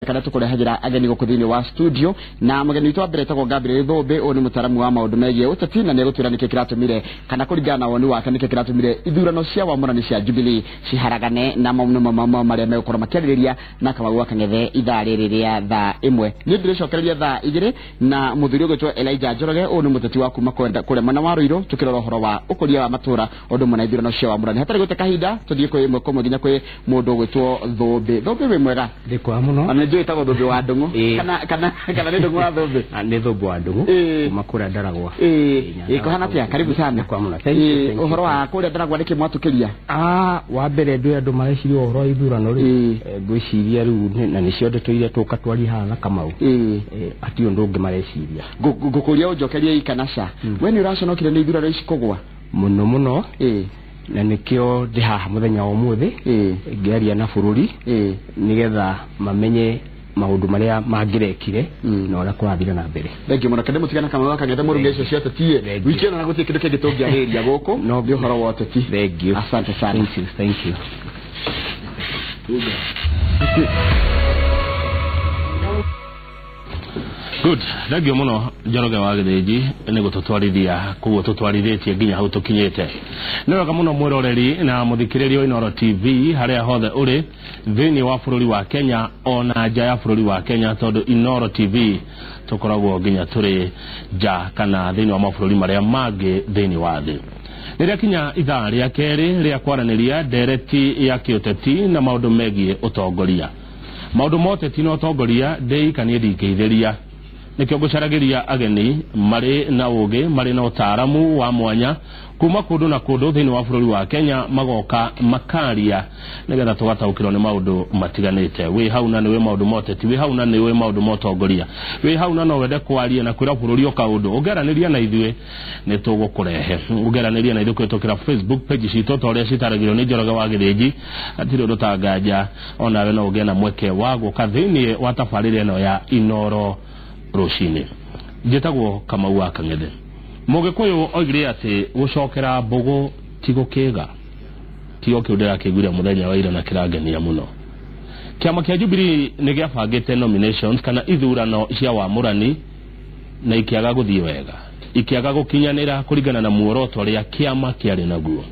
kana tukurehagira ageni gukuthini wa studio na mageni witu ambere tagwo Gabriel Thombe oni mutaramu wa maundu megie utati na negutwira niki kiratumire kana kuringana na woni wake niki kiratumire ithurano cia wamurani cia Jubilee ciharagane na maundu maria megukora makiriria na Kamau Kang'ethe ithaa riria thaa 1 ni ndicokereria thaa 2 na muthuri ugitwo Elijah Njoroge oni muteti wa kuma kwenda kure mana wa Ruiru tukirora horo wa ukuria wa matura undu mwana ithurano cia wamurani hatari gute kahinda tuthie kwi imwe komwe nginya kwi mundu ugitwo Thombe we mwega ndikwa muno ana njui tagwo Thombe wa Ndungu kana ni Ndungu wa Thombe ni Thombe wa Ndungu makura ndaragwa iko hana pia karibu sana ndikwa muno thank you uhoro wa kuria ndaragwa niki mwatukiria wa mbere ndu andu mareciria uhoro wa ithurano ri ngwiciria riu na ni cio ndeto iria tukatwari hana Kamau ati undu ungi mareciria ngukuria unjokeria ikanasha we ni uraconokire ni ithurano ici kugwa muno na nikio ndi haha muthenya wa umuthi ngiaria na bururi nigetha mamenye maundu maria mangirekire na ora kwathira na mbere thengi muno kende mutigana Kamau Kang'ethe muruge icio cia tatie wikena na gutie kindu kingi tungiariria guku no bi horo wote ti thank you asante sana thank you Good. Thank you muno Njoroge wa Githiji ni gututwarithia kuo tutwarithitie nginya hau tukinyete. Ni wega muno mwiroreri na muthikiriria Inooro TV haria hothe uri thini wa bururi wa Kenya ona nja ya bururi wa Kenya tondu Inooro TV tukoragwo nginya turi nja kana thini wa mabururi maria mangi thini wa thi. Niria kinya ithaa ria keri ria kwaraniria ndereti ya kiuteti na maundu megie utongoria. Maundu moteti na utongoria ndei kanie ndingeithiria nikio gucaragiria ageni mari na ugi mari na utaaramu wa mwanya kuma kundu na kundu thini wa bururi wa Kenya magoka makaria nigetha tugataukirwo ni maundu matiganite wi hau na niwe maundu moteti wi hau na niwe maundu motongoria wi hau na no wende kwaria na kwira bururi o kaundu ugeraniria na ithue ni tugukurehe ugeraniria na ithue kwitokira Facebook page citu toria citaragirwo ni Njoroge wa Githiji atiri undu tangaja ona we no ugena mweke wa guka thini wa tabarire no ya Inooro rucini njitagwo Kamau Kang'ethe mugikuyu oigire ati gucokera mbugu tigukega tigo kiudera kiguria muthenya wa ira na kirangenia muno kiama kia Jubilee ni giabangite nominations kana ithurano cia wamurani na ikiaga guthie wega ikiaga gukinyanira kuringana na muoroto ria kiama kiari naguo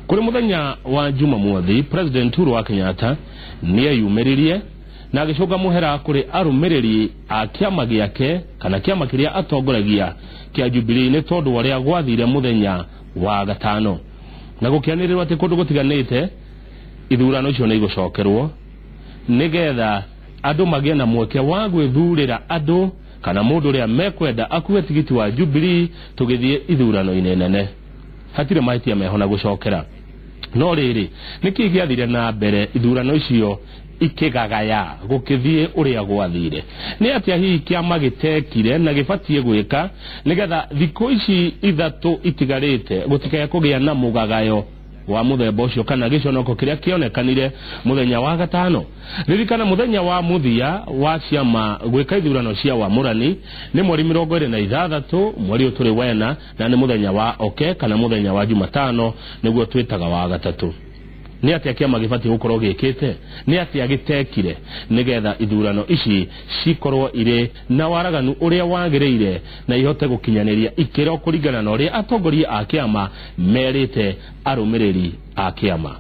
kuri muthenya wa Jumamothi President Uhuru wa Kenyatta ni ayumiririe na agicoka muhera kuri arumiriri a kiama giake kana kiama kiria atongoragia kia Jubilee ni tondu waria gwathire muthenya wa gatano na gukianirirwa ati kundu gutiganite ithurano icio ni igucokerwo nigetha andu magie na mweke wa gwithurira andu kana mundu ria mekwenda akue tigiti wa Jubilee tugithie ithurano inene hatire mahitia mehona gucokera no riri niki giathire na mbere ithurano icio ikigagaya gukithie uria gwathire ni atia hihi kiama gitekire na gibatie gwika nigetha thiko ici ithatu itigarite gutikaya kugia na mugagayo wa muthemba ucio kana giconoko kiria kionekanire muthenya wa gatano ririkana muthenya wa muthia wa ciama gwika ithurano cia wamurani ni mweri 26 mweri uturi wena na ni muthenya wa oke kana muthenya wa Jumatano niguo twitaga wa gatatu ni atia kiama gibati gukorwo gikite ni atia gitekire nigetha ithurano ici cikorwo ire na waraganu uria wagirire na ihote gukinyaniria ikiro kuringana na uria atongoria a kiama merite arumiriri a kiama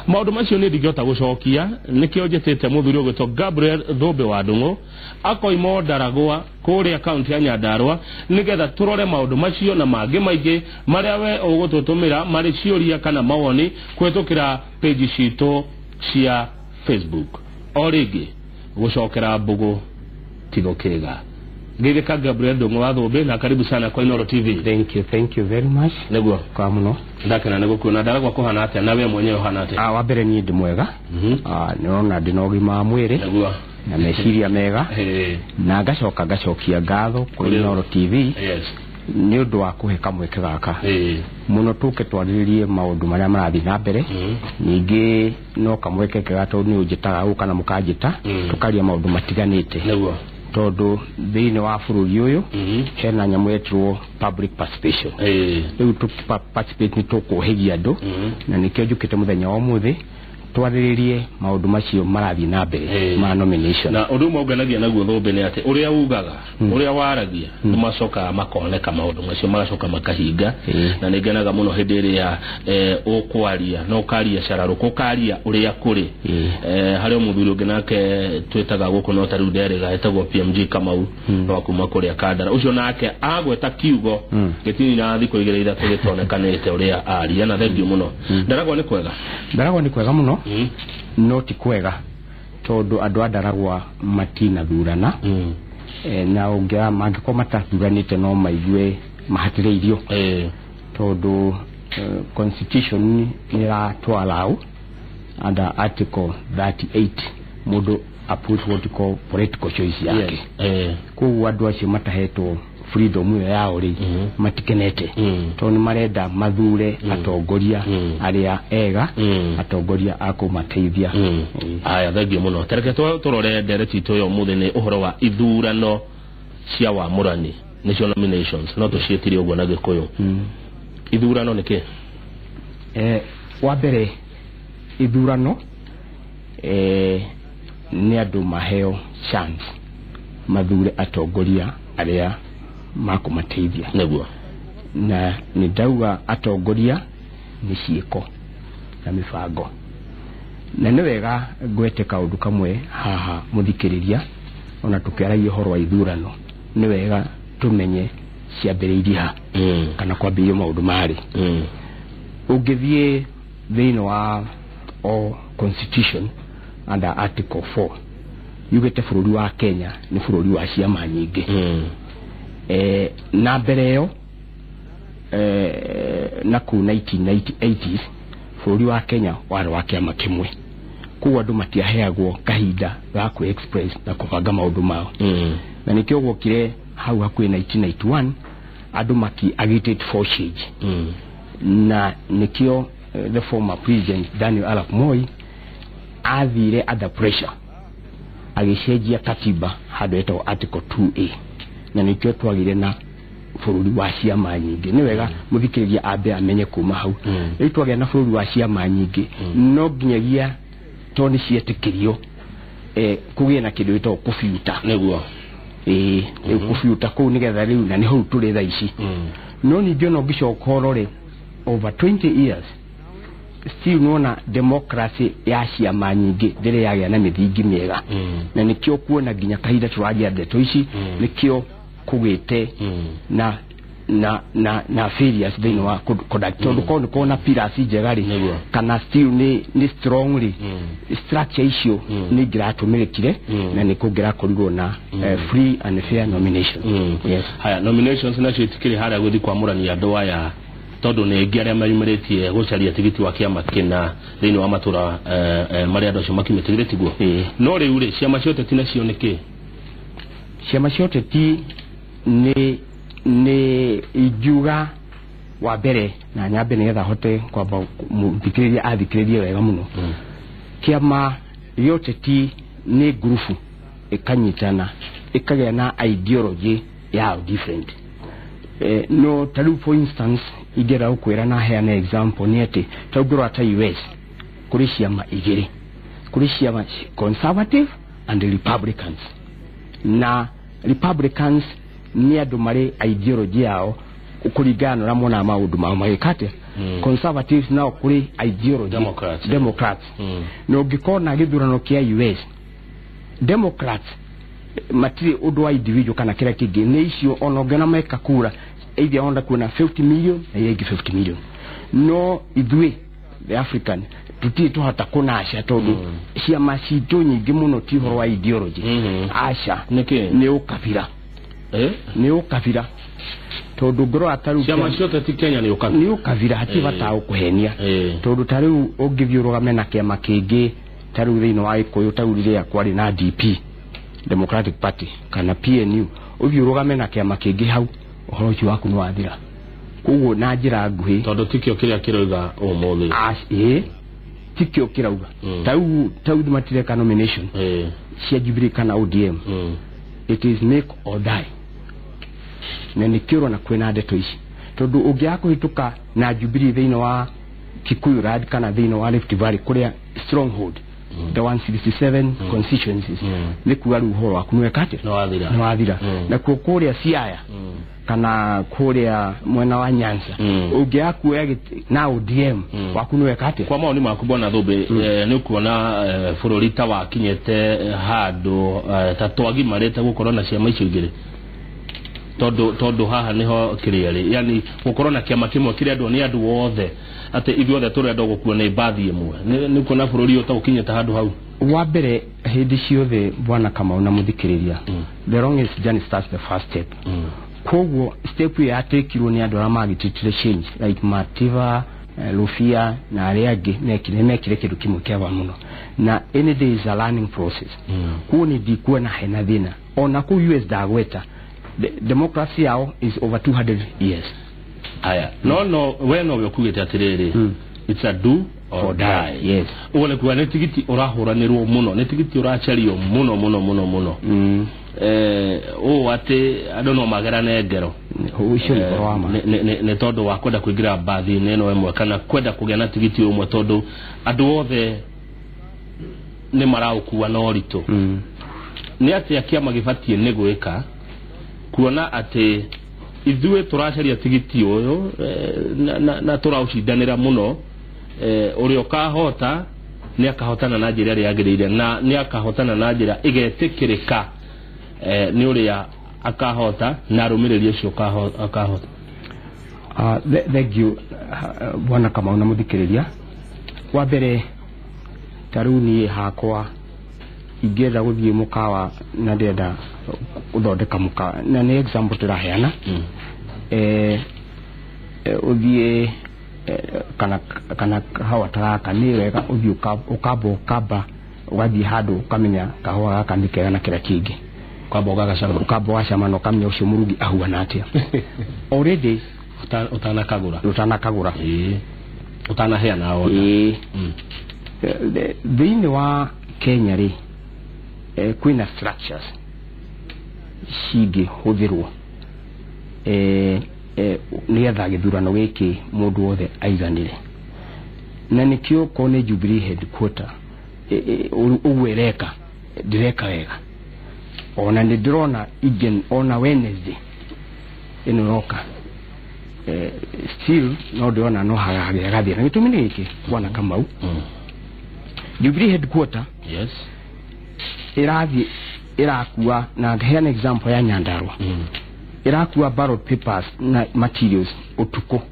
maundu macio ni ndigota gucokia nikio njetete muthuri ugwitwo Gabriel Thombe wa Ndungu akoimo Ndaragwa kuria county ya Nyandarua nigetha turore maundu macio na mangi maingi maria we ugututumira mari ciuria kana mawoni kwetukira page citu cia Facebook origi gucokera mbugu tigokega Githika Gabriel Ndungu wa Thombe na karibu sana kwa Inooro TV. Thank you very much. Neguo kwa muno ndakena neguo kuna Ndaragwa kuhana atia na we mwenyewe hana atia wa mbere ni ndi mwega niona ndi no gima mwiri neguo na meciria mega na ngacokia ngatho kuri Inooro TV ni undu wa kuhe kamweke gaka muno tuke twaririe maundu maria marathi na mbere ningi no kamweke gato ni ujitaga u kana mukajita tukaria maundu matiganite neguo tondu thini wa bururi uyu hena nyamu yetwo public participation riu participate ni tukuhigia andu na nikio njukite muthenya wa muthi twaririe maundu macio marathi na mbere ma nomination na undu monganagia naguo thombe ni ati uria ugaga uria waragia ni macoka makoneka maundu macio magacoka makahinga na ningenaga muno hindi iria ukwaria no karia cararuko ukaria uria kuri hario muthuri ungi nake twetaga guku no tariu nderega etagwo PMG Kamau no kuma kuria Kandara ucio nake agweta kiugo gitini na thiko igere ithatu gitonekanite uria aria na thengiu muno Ndaragwa ni kwega muno no ti kwega tondu andu Ndaragwa matina thurana na ungira mangiko matathuranite no maigue mahatireirio tondu constitution ni ra to allow under article 38 mundu approve what you call political choice yake ku andu acio matahetwo freedom yao ri matikenete tondu marenda mathure atongoria aria ega atongoria akumateithia aya thagio muno tereke turore ndereti toyo muthini uhoro wa ithurano cia wamurani national nominations no tucietire uguo na gikuyu ithurano niki wa mbere ithurano ni andu maheo chance mathure atongoria aria makumateithia neguo na ni ndauga atongoria ni ciiko na mibango na ni wega gwete kaundu kamwe haha muthikiriria ona tukiaragia horo wa ithurano ni wega tumenye ciambiriirie ha kana kwambia maundu mari ungithie thĩinĩ wa constitution under article 4 yugite bururi wa Kenya ni bururi wa ciama nyingi na mbere yo na ku 1980s bururi wa Kenya wari wa kiama kimwe kuwa andu matiaheagwo kahinda ga ku express na kubanga maundu mao na nikio gwokire hau hakuhi 1991 andu maki agitated for change na nikio the former president Daniel Arap Moi athire under pressure agicenjia katiba handu etagwo article 2A na nikio twagire na bururi wa ciama nyingi ni wega muthikiriria ambe amenye kuma hau twagire na bururi wa ciama nyingi no nginyagia toni cietikirio kugie na kindu etagwo kufiuta neguo kufiuta ku nigetha riu na ni hau turi tha ici no ningĩ no ngicoka orore over 20 years still nona democracy ya ciama nyingi ndire yagia na mithingi miega na nikio kuona nginya kahinda turagia ndeto ici nikio kugite na failures thĩinĩ wa conduct tondu kono kona pillars njegari kana still ni strongly structure icio ni ngiratumĩrĩkire na ni kungira korirwo na free and fair nomination yes haya nominations na citikiri haria guthi kwamurania andu aya tondu ni ngi aria mayumĩrĩtie gucaria tigiti wa kiama kina thĩinĩ wa matura maria andu acio makimetigire tiguo no riu ri ciama cia ũteti nacio niki ciama cia ũteti ni ijuga wa mbere na nyambe nigetha hote kwamba muthikiriria athikiririe wega muno kiama gĩa ũteti ni grupu ikanyitana ikagĩa na ideology ya different no taru for instance igera ukwira na heana example ni ati taugiro ata US kuri ciama igiri kuri ciama conservative and republicans na republicans ni andu mari ideology yao kuringana na mona maundu mao magikate conservatives nao kuri ideology democrats no ngikona githurano kia US democrats matiri undu wa individual kana kila kingi ni icio onongena meka kura either onda kuna 50 million na yegi 50 million no idwe the African tuti tuhata kuna asha tondu ciama citu nyingi muno ti horo wa ideology asha ni ukabira ni ukabira tondu ngoro ataru ciama ciote ti Kenya ni ukabira hati bata ukuhenia tondu tariu ungithiurugame na kiama kingi tariu thĩinĩ wa Ikoyo taurire akwari na DP Democratic Party kana PNU uthiurugame na kiama kingi hau uhoro ucio waku ni wathira kuguo na njira nguhi tondu tikio kiria kiroiga umuthi tikio kirauga tau matireka nomination cia Jubilee kana ODM it is make or die na nikiro na kwena ndeto ici tondu ungia kuhituka na Jubilee thĩinĩ wa Kikuyu Rad kana thĩinĩ wa Rift Valley kuria stronghold the 167 constituencies ni kuwa ruhoro akunwekate no athira na kuria Siaya kana kuria mwena wa Nyanza ungiakuoya na ODM wakunwekate kwa maoni makubwa na thobe ni kuona furorita wa kinyete hado tatwagi mareta gukorwo na ciama icio igire todo haha niho kiriari yani gukorwo na kiama kimwe kiri andu ni andu wothe ate ithuothe turenda gukuona ibathi imwe ni kuona furori utagukinyeta handu hau wa mbere hindi ciothe bwana Kamau na muthikiriria the longest journey starts the first step koguo step ya atekirwo ni andu amagititire change like Mativa Lufia na ariage mekire kindu kimwe kiava muno na any day is a learning process kuo ni dikuwa na hena thina ona ku US dagweta democracy yao is over 200 years aya no weno wekugete atiriri it's a do or die yes uone kuwa netigiti urahuranirwo muno netigiti urachario muno ate adono magara na egero uisho ni korwama ne todo wakwenda kuigira bathi neno emwe kana kwenda kugena tigiti umwe todo andu othe ne maraukuwa no rito ni ate akiama gifatie negweka kuona ate ithue turacaria tigiti uyo na turaucindanira muno uri okahota ni akahotana na njira ria agirire na ni akahotana na njira igetikirika ni uri akahota na rumiriri ucio akahota thank you bwana Kamau na muthikiriria wa mbere taruni hakwa ingenda guthie mukawa na ndenda uthondeka mukawa na ni example turaheana uthie kana hawa taraka ni wega uthie ukaba ugathie handu ukamenya kahwa gaka nikega na kira kingi ukaba wacama no kamenya ucio murugi ahuana atia already utanakagura utanaheana aona thini wa Kenya ri kwina structures shigi huthirwo nigetha githurano giki mundu wothe aiganire na nikio kone Jubilee headquarter uwereka direka wega ona ndirona igen ona Wednesday inooroka still no ndiona no hagathia na gitumini giki bwana Kamau Jubilee headquarter yes irakuwa na hean example ya Nyandarua irakuwa ballot papers na materials utuko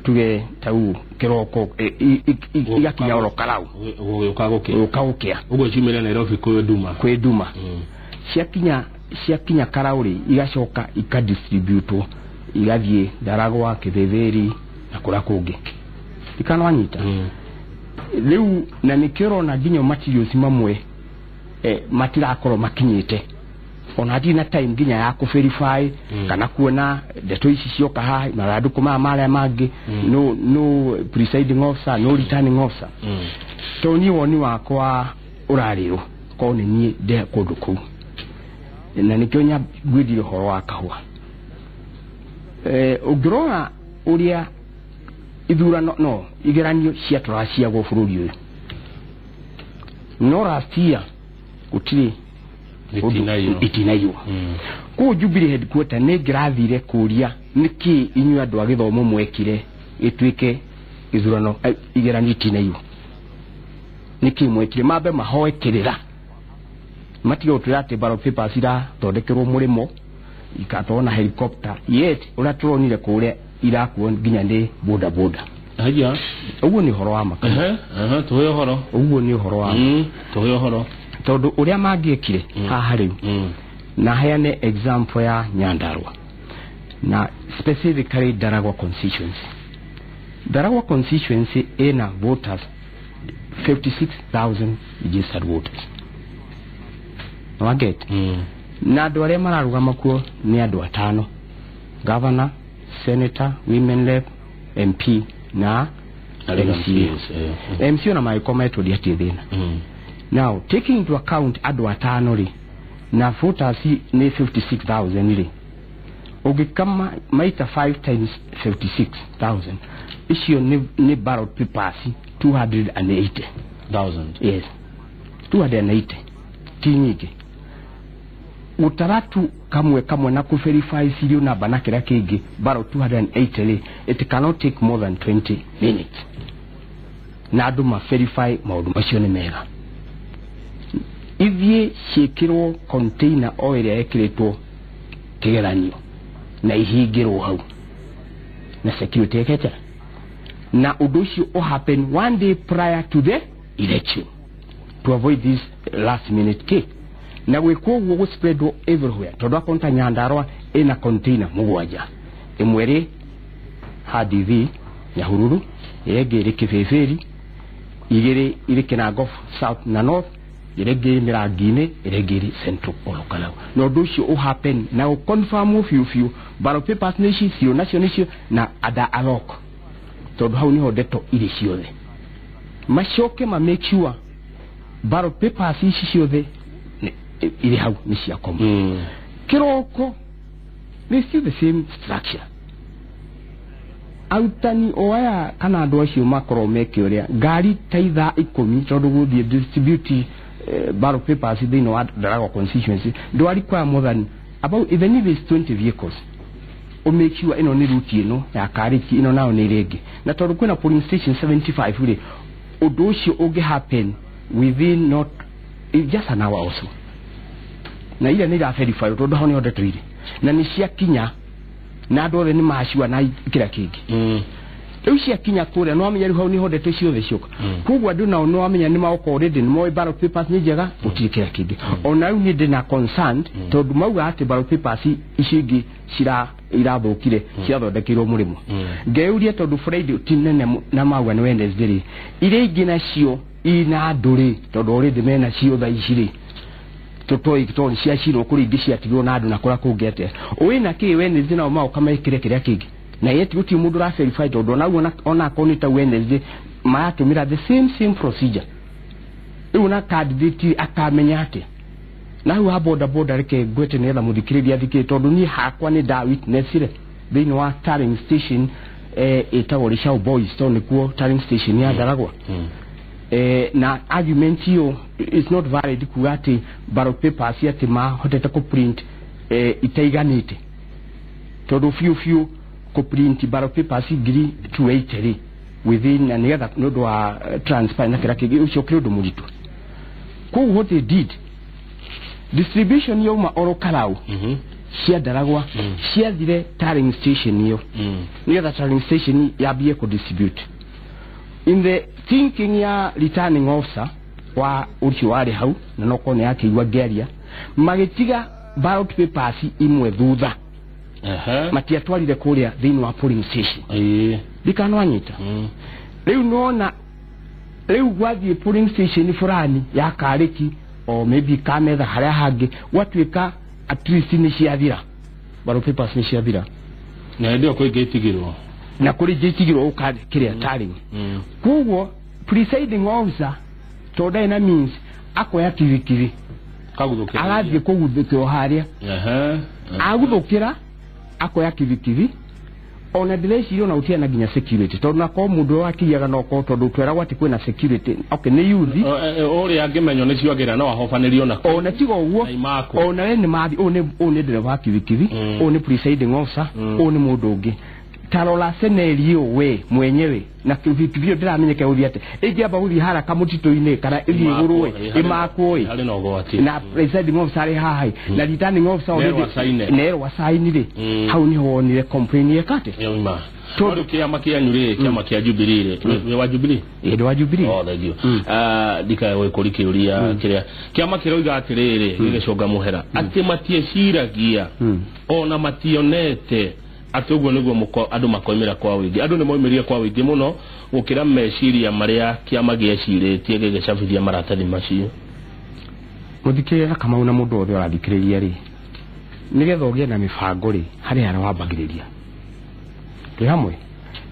tuge tau kiroko igakinya orokarau ukagukia ugo chimira Nairobi kweduma ciakinya karauri igacoka ikadistributwo igathie Daragwa Kithetheri na kura kungi ikanwanyita riu na nikiro na nginyo materials mamwe matirakorwo makinyite ona dina time nginya ya ku verify kana kuona ndeto ici cioka haha maranduku mara mangi no presiding officer no returning officer toni woni wakwa urariro ko ni de kunduku na nikionya gwidire horo wakahwa ugrona uria ithurano no igeranio cia turacia go bururi uyu no rastia utiri itinayo ku Jubilee headquarter ne grathire kuria niki inyu andu agithomo mwekire itwike ithurano igeranio itinayo niki mwekire mabe mahoekirira matigo turate ballot papers ira thondekerwo murimo ikatona helicopter yet uratronire kuria irakuo nginya ndi boda aja uguo ni horo wa maka tuyo horo uguo ni horo wa tuyo horo tondu uria mangiekire haha riu na heane example ya Nyandarua na specifically Daragwa constituency ina voters 56,000 registered voters no get na andu aria mararugama kuo ni andu atano governor senator women rep MP na MC na maikometo diatithina now taking into account andu atano ri na voters ni 56,000 ri ugikama maita 5 times 56,000 icio ni ballot papers 280,000. Yes, 280 tinyige utaratu kamwe na ku verify serial number na kira kingi baro 280 it cannot take more than 20 minutes na andu ma verify maundu macio ni mega ithie ciekirwo container o area ekiritwo kigeranio na ihingirwo hau na security ekete na undu ucio o happen one day prior to the election to avoid this last minute cake na gwikwo go spread everywhere tondu akonta Nyandarua ina container mugwanja imwere HDV Nyahururu yegere Kibeberi igere iri Kinango south na north irege Mirangine irege central olokala no do shi o happen na o confirm few baro papers nation sio national na ada alok tondu hau ni ho deto iri ciothe mashoke ma make sure baro papers ici ciothe ili hau ni cia koma kiroko they still the same structure autani oya kana andu acio makoro meke uria ngari taitha 10 tondu guthie distribute ballot papers thini wa Darago constituency ndwari kwa more than about even if it's 20 vehicles o make sure ino ni route ino ya kariki ino nao ni rege na tondu kwina polling station 75 uri undu ucio unge happen within not just an hour also na ile ni verify tondu honi order trade na ni cia kinya na andu othe ni maciwa na kira kingi riu cia kinya kuria no amenya riu hau ni hodete ciothe cioka kugwa ndu na no amenya ni maoko already ni moe ballot papers ni njega utikira kingi ona riu ni ndina concerned tondu mauga ati ballot papers icingi cira irathukire ciathondekirwo murimo ngeuria tondu Friday tinene na mauga ni Wednesday ile ingi nacio ina nduri tondu already mena cio tha iciri tutoi kitoni cia ciro kuri ingi ciatigwo na andu na kura kungete wina ki Wednesday na mao kama ikire kiria kingi na yeti guti mundu ra verify tondu na ona konita Wednesday mayatumira the same procedure una candidate akamenya ati na hu ha boda reke gwete netha muthikiriria thike tondu ni hakwa ni da witness ire thini wa tarring station etagori shau boys tondu kuo tarring station ya Daragwa na argument hiyo is not valid kuati ballot papers yati ma hoteta ko print itaiganite tondu few ko print ballot papers giri 280 within and other no do transfer na kirake ucio kirodo muritu ko what they did distribution yo ma oro karau cia Daragwa cia dire tarring station yo ni other tarring station ya bie ko distribute in the thinking ya returning officer wa ucio wari hau na no kone yake igwa geria magitiga ballot papers imwe thutha matia twalire kuria thini wa polling station dikano anyita riu nona riu gwathie polling station fulani ya kariki o maybe kametha haria hangi watwika at least ni ciathira ballot papers ni ciathira na ndio kwa getigirwo na kuri getigirwo ukade kiria tarring kugo presiding officer today na means akoya kivikiri kaguthukira agathie kuguthukira haria aguthukira akoya kivikiri ona direci yo na utia na ginya security tondu na ko mundu wakiyaga no ko tondu twera gwati kwina security okay ni yuthi ori angemenyo ni ciagira no ahofanirio na ona tigo uguo ona ni mathi one driver kivikiri one presiding officer one mundu ungi tarola senerio we mwenyewe na kivikiri ndiramenyeke uthiate ingiamba guthi haraka mutito-ini kana ithi iguru imakwo ari no gwati na presiding officer ari hahai na returning officer already nero wasainire hau ni wonire complain yekate yoma tondu kiama kia nyure kiama kia Jubilee we wa Jubilee wa Jubilee oh thank you dika we kuri kiuria kiria kiama kiroiga atiriri gigicoga muhera ati matie ciragia ona mationete atugo niguo muko andu makoimira kwa wingi andu ni moimiria kwa wingi muno gukira meciria maria kiama gieciritie gigicabithia maratathi macio muthikirira kama una mundu othe arathikiriria ri nigetha ugie na mibango ri hari ara wambagiriria twi hamwe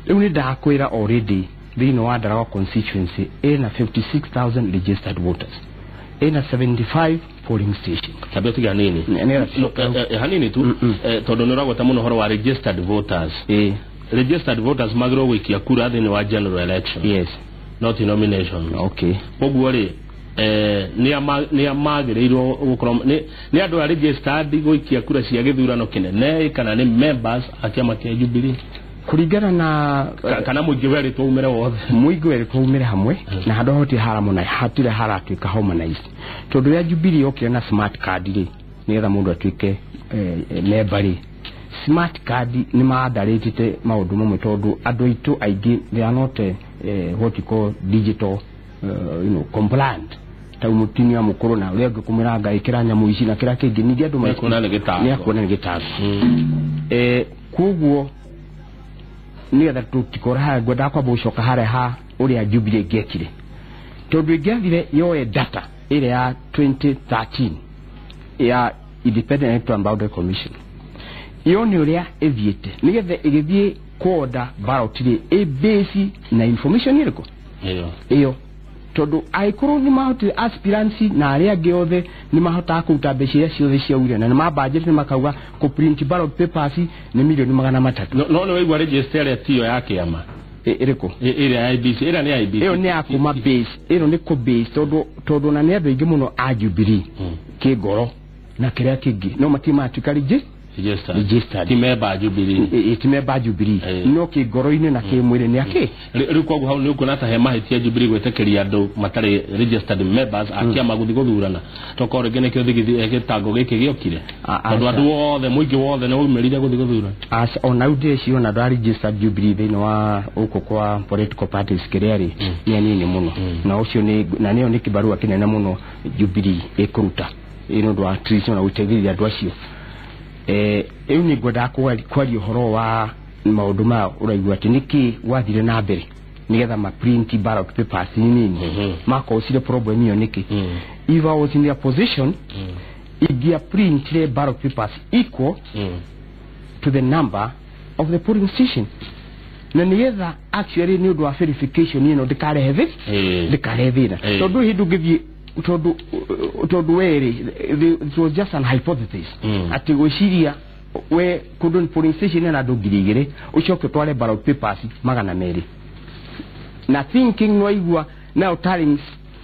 riu ni ndakwira already thini wa Darago constituency ina 56,000 registered voters ina 75 polling station tabeti ganini hanini tu tondu niragota muno horo wa registered voters registered voters magiro wikia kura thini wa general election yes not nomination. Okay. Koguo ri ni amagĩrĩirwo gũkorwo ni andũ a registered gũikia kura cia gĩthurano kĩnene kana ni members a kĩama kĩa Jubilee kuringana na kana mũingĩ werĩtwo umĩre wothe mũingĩ werĩtwo umĩre hamwe na handũ hoti haramo na hatire haratuĩka harmonize tondũ ya Jubilee okire na smart card ri nigetha mũndũ atuĩke member ri smart card ni maandarĩtĩte maũndũ mamwe tondũ andũ aitũ aingĩ they are not what you call digital compliant tau mutinia mukuru na uria ngukumira ngai kira nyamu ici na kira kingi ningi andu mai kuona ni gitago kuguo ni getha tutikora ha gwenda kwa bucoka hare ha uria Jubilee gekire tondu ingiathire yoe data ile ya 2013 ya Independent Electoral Boundary Commission iyo ni uria ethiete ni getha igithie koda ballot ri base na information iriko iyo tondu aikuru ni mahote aspirants na aria angi othe ni mahota kuruta mbeca iria ciothe ciaure na ni mabudget ni makauga ku print ballot papers ni milioni 300 no waigua register ya tio yake ama iriko ira IBC ira ni IBC iyo ni akuma base iro ni ko base tondu na ni andu ingi muno a Jubilee kigoro na kiria kingi no matima atukarije registered timeba Jubilee timeba Jubilee no kigoro-ini na kimwire ni ake riu koguo hau ni ukuna ta hema hitia Jubilee gwetekeria andu matari registered members akia maguthi guthurana tokore gene kio thigi gitango giki giokire tondu andu othe muingi wothe ni umirire guthi guthurana as on audience yona da registered Jubilee thini wa uko kwa political parties kiriari ni nini muno na ucio ni na niyo ni kibarua kinene muno Jubilee ikuruta ino ndo atrisho na utegiria andu acio eu ni ngoda kwari uhoro wa maundu ma uraigua ati niki wathire na mbere nigetha ma print ballot papers nini mako usire problem iyo niki if I was in their position igia print the ballot papers equal to the number of the polling station na nigetha actually ni ndo verification ino ndikarehe ndikarehe tondu hindu ngithie tondu weri it was just an hypothesis ati gociria we couldn't polling station na ndugirigire ucoke tware ballot papers 200 na thinking no igua now telling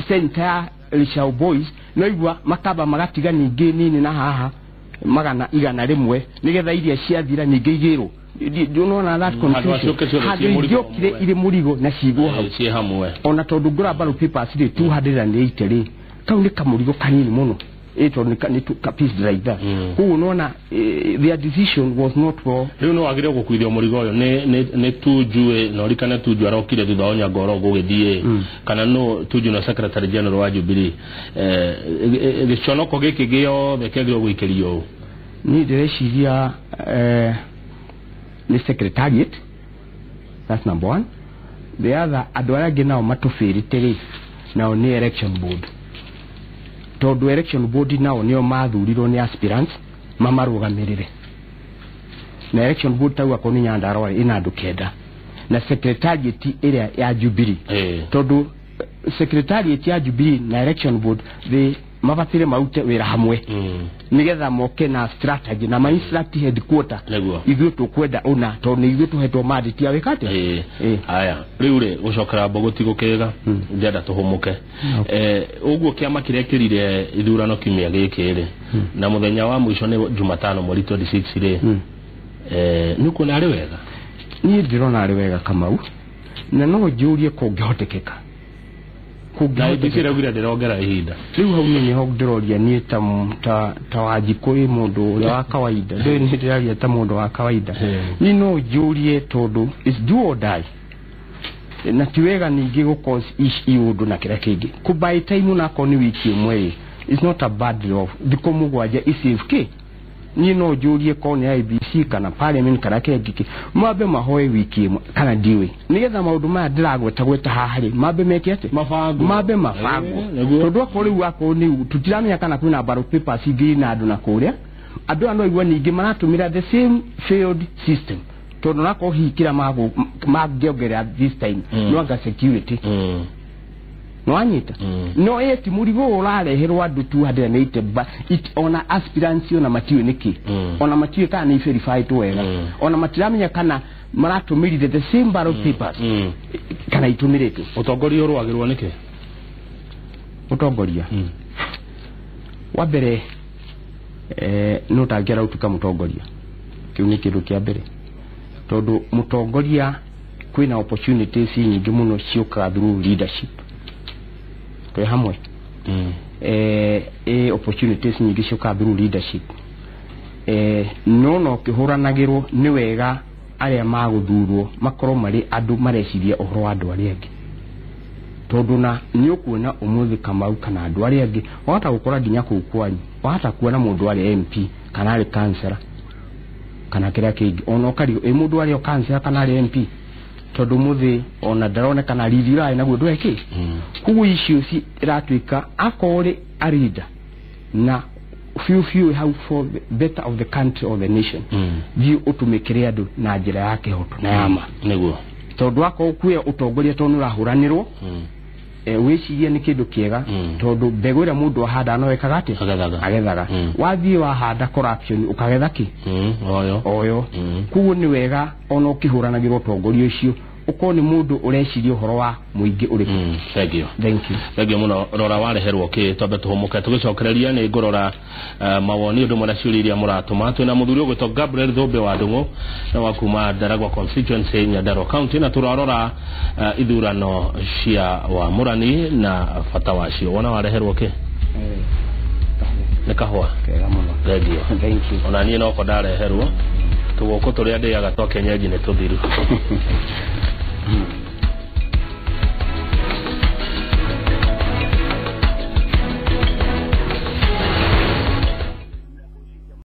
center Lishau boys no igua makaba magatiga ningi nini na haha 100 nigetha iria ciathira ningi igiro do you know that confusion hadiokire ile murigo na cigwo hau ci hamwe ona tondu ngura ballot papers 280 ri kau ni kamurigo kanini muno eto ni piece driver who unaona their decision was not for riu no agire gukuithio murigo uyo ne tujue no rikana tujue arokire thutha onya ngoro gugithie kana no tujue na secretary general wa Jubilee giconoko giki gio thekegiro guikerio ni direciria ni secretariat, that's number one. The other adwara gina matufirite now ni election board. Tondu election board now niyo mathuriro ni aspirants mamarugamirire. Na election board tawa koni Nyandarua ina andu kenda. Na secretariat area ya Jubilee. Tondu secretariat ya Jubilee na election board the mabatire maute wira hamwe nigetha moke na strategy na ma instruct headquarter igwe tukwenda ona to ni igwe tuhetwo mandate ya wikate haya riu ri gucokera boguti gukega ndenda tuhumuke uguo kiama kiria kirire ithurano kimia giki ri na muthenya wa mwisho ni Jumatano mweri 26 ri nuko na ari wega ni ndirona ari wega Kamau na no njurie kungihotekeka kugai bikira gira ndirongera ihinda riu hau ni ho ndiroria ni ta wajikuri mundu uri wa kawaida ndio ni ndiraria ta mundu wa kawaida ni no njurie tondu is do or die na tiwega ningi go cause iundu na kira kingi kubai time na ko ni wiki imwe is not a bad deal of dikomugwaja isifk ni no njurie ko ni IBC kana parliament kana kingi mabe mahoe wiki imwe kana diwe nigetha maundu ma ndiragweta haha ri mabe mekete mabango tondu akori wako ni tutiramenya kana kwina ballot papers igi na andu na kuria andu ano igwa ningi maratumira the same failed system tondu nako hikira magiongerera this time no anga security nwanyita no eti murigo urareherwa andu 280 but it ona aspirants ona matiwe niki ona matiwe kana ni verified wega ona matiramenya kana maratumirire the same ballot papers kana itumirite utongoria urwagirwo niki utongoria wa mbere no tangera utuka mutongoria kiu ni kindu kia mbere tondu mutongoria kwina opportunities nyingi muno cioka through leadership twe hamwe opportunities nyingi cioka through leadership no kihuranagirwo ni wega aria maguthurwo makorwo mari andu mareciria uhoro wa andu aria angi tondu na ni ukuona umuthi Kamau kana andu aria angi wahota gukora nginya kuu kwanyu wahota kuona mundu ari MP kana ari councillor kana kiria kingi ono kari mundu ari councillor kana ari MP tondu muthi ona ndarone kana rithira na guo ndweki kugu icio ci iratuika akore arida na few how for the better of the country or the nation ji utumikire andu na njira yake hoto na yama niguo tondu ako kuya utongoria tonu rahuranirwo wiciria ni kindu kiega tondu mbegu ira mundu ahanda no ekaga ati agethaga wathie wahanda corruption ukagetha ki oyo kugu ni wega ona ukihuranagirwo utongoria ucio uko ni mundu ureciria uhoro wa muingi uriku thank you muno rora wareherwo ki twambe tuhumuke tugicokereria ni ngorora mawoni undu mwana ciuriria muratuma twina muthuri ugwitwo Gabriel Thombe wa Ndungu na wakuma Ndaragwa constituency Nyandarua county na turarora ithurano cia wamurani na bata wacio wona wareherwo ki ni kahwa kega muno thank you ona nie no ko ndareherwo tuguko turia ndiaga twa Kenya ni tuthiru